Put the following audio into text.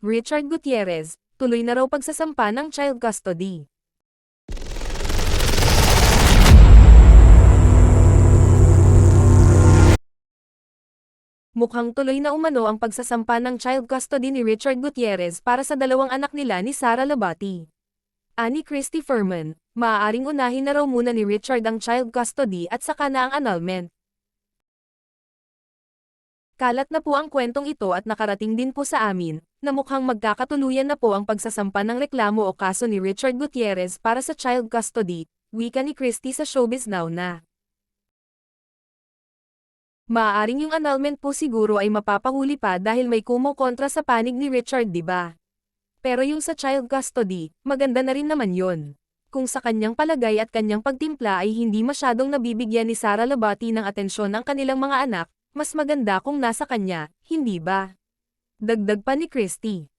Richard Gutierrez, tuloy na raw pagsasampa ng child custody. Mukhang tuloy na umano ang pagsasampa ng child custody ni Richard Gutierrez para sa dalawang anak nila ni Sara Labati. Ani Christy Furman, maaaring unahin na raw muna ni Richard ang child custody at saka na ang annulment. Kalat na po ang kwentong ito at nakarating din po sa amin, na mukhang magkakatuluyan na po ang pagsasampa ng reklamo o kaso ni Richard Gutierrez para sa child custody, wika ni Christy sa Showbiz Now na. Maaaring yung annulment po siguro ay mapapahuli pa dahil may kumokontra sa panig ni Richard, di ba? Pero yung sa child custody, maganda na rin naman yon. Kung sa kanyang palagay at kanyang pagtimpla ay hindi masyadong nabibigyan ni Sara Labati ng atensyon ang kanilang mga anak, mas maganda kung nasa kanya, hindi ba? Dagdag pa ni Christy.